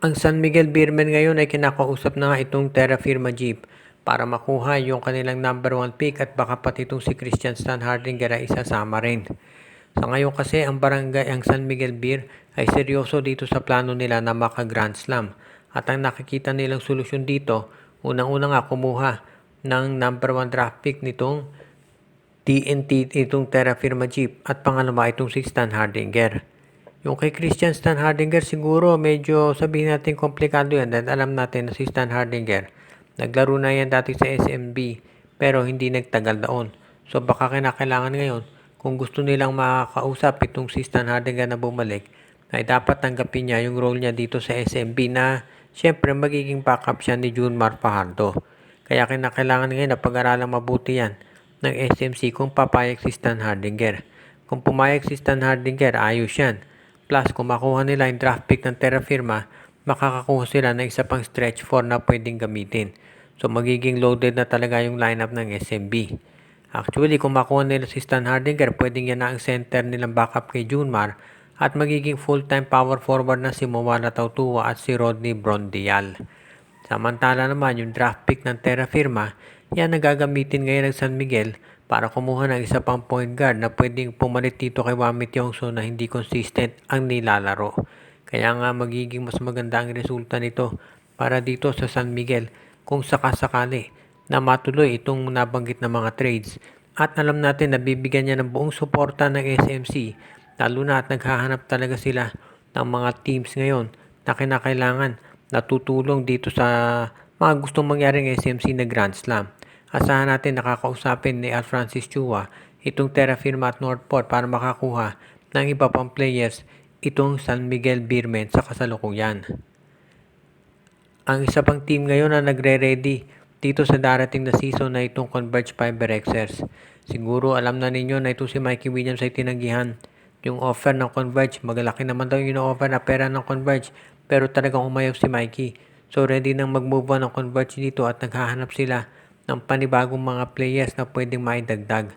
Ang San Miguel Beermen ngayon ay kinakausap na nga itong Terra Firma Jeep para makuha yung kanilang number 1 pick at baka pati itong si Christian Stan Hardinger ay isasama rin. Sa ngayon kasi ang barangay ang San Miguel Beer ay seryoso dito sa plano nila na maka Grand Slam. At ang nakikita nilang solusyon dito, unang-una nga kumuha ng number 1 draft pick nitong TNT itong Terra Firma Jeep at pangalawa itong si Stan Hardinger. Yung kay Christian Stan Hardinger siguro medyo sabihin natin komplikado yan dahil alam natin na si Stan Hardinger naglaro na yan dati sa SMB pero hindi nagtagal doon. So baka kinakailangan ngayon kung gusto nilang makakausap itong si Stan Hardinger na bumalik ay dapat tanggapin niya yung role niya dito sa SMB na syempre magiging backup siya ni Junmar Fajardo. Kaya kinakailangan ngayon na pag-aralang mabuti yan ng SMC kung papayag si Stan Hardinger. Kung pumayag si Stan Hardinger, ayos yan. Plus, kung makuha nila yung draft pick ng Terra Firma, makakakuha sila ng isa pang stretch 4 na pwedeng gamitin. So, magiging loaded na talaga yung lineup ng SMB. Actually, kung makuha nila si Stan Hardinger, pwedeng yan na ang center nilang backup kay Junmar at magiging full-time power forward na si Moana Tautua at si Rodney Brondial. Samantala naman, yung draft pick ng Terra Firma, yan ang gagamitin ngayon ng San Miguel para kumuha ng isa pang point guard na pwedeng pumalit dito kay Wamit Yongso na hindi consistent ang nilalaro. Kaya nga magiging mas maganda ang resulta nito para dito sa San Miguel kung sakasakali na matuloy itong nabanggit na mga trades. At alam natin na bibigyan niya ng buong suporta ng SMC lalo na at naghahanap talaga sila ng mga teams ngayon na kinakailangan na tutulong dito sa mga gustong mangyaring SMC na Grand Slam. Asahan natin nakakausapin ni Al Francis Chua itong Terra Firma at Northport para makakuha ng iba pang players itong San Miguel Beermen sa kasalukuyan. Ang isa pang team ngayon na nagre-ready dito sa darating na season na itong Converge Fiberxers. Siguro alam na ninyo na ito si Mikey Williams ay tinanggihan yung offer ng Converge. Magalaki naman daw yung offer na pera ng Converge pero talagang umayaw si Mikey. So ready nang mag-move on ng Converge dito at naghahanap sila ng panibagong mga players na pwedeng maidagdag.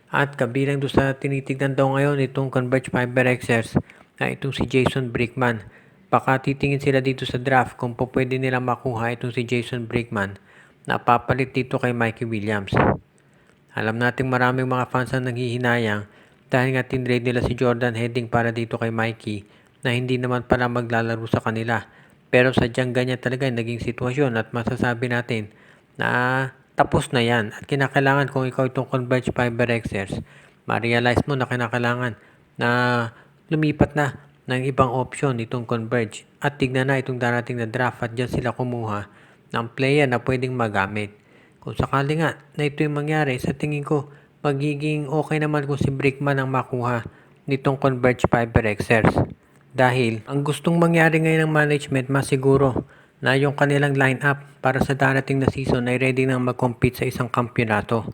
At kabilang doon sa tinitignan daw ngayon itong Converge Fiberxers na itong si Jason Brickman. Baka titingin sila dito sa draft kung po pwede nila makuha itong si Jason Brickman na papalit dito kay Mikey Williams. Alam natin maraming mga fans ang nanghihinayang dahil nga tinrade nila si Jordan Heading para dito kay Mikey na hindi naman pala maglalaro sa kanila. Pero sadyang ganyan talaga yung naging sitwasyon at masasabi natin na tapos na yan at kinakailangan kung ikaw itong Converge Fiberxers, ma-realize mo na kinakailangan na lumipat na ng ibang option itong Converge at tignan na itong darating na draft at dyan sila kumuha ng player na pwedeng magamit. Kung sakali nga na ito yung mangyari, sa tingin ko magiging okay naman kung si Brickman ang makuha nitong Converge Fiberxers. Dahil ang gustong mangyari ngayon ng management masiguro na yung kanilang lineup para sa darating na season ay ready nang mag-compete sa isang kampyonato.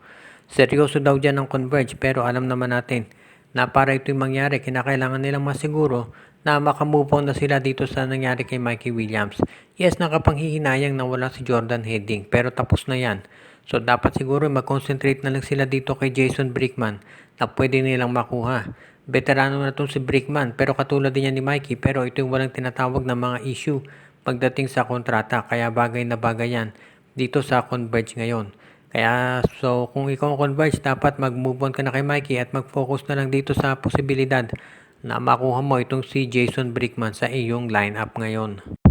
Seryoso daw dyan ang Converge pero alam naman natin na para ito yung mangyari kinakailangan nilang masiguro na makamove on na sila dito sa nangyari kay Mikey Williams. Yes, nakapanghihinayang na wala si Jordan Heading pero tapos na yan. So dapat siguro mag-concentrate na lang sila dito kay Jason Brickman na pwede nilang makuha. Veterano na itong si Brickman pero katulad din yan ni Mikey pero ito yung walang tinatawag na mga issue pagdating sa kontrata. Kaya bagay na bagay yan dito sa Converge ngayon. Kaya so kung ikaw Converge dapat mag-move on ka na kay Mikey at mag-focus na lang dito sa posibilidad na makuha mo itong si Jason Brickman sa iyong lineup ngayon.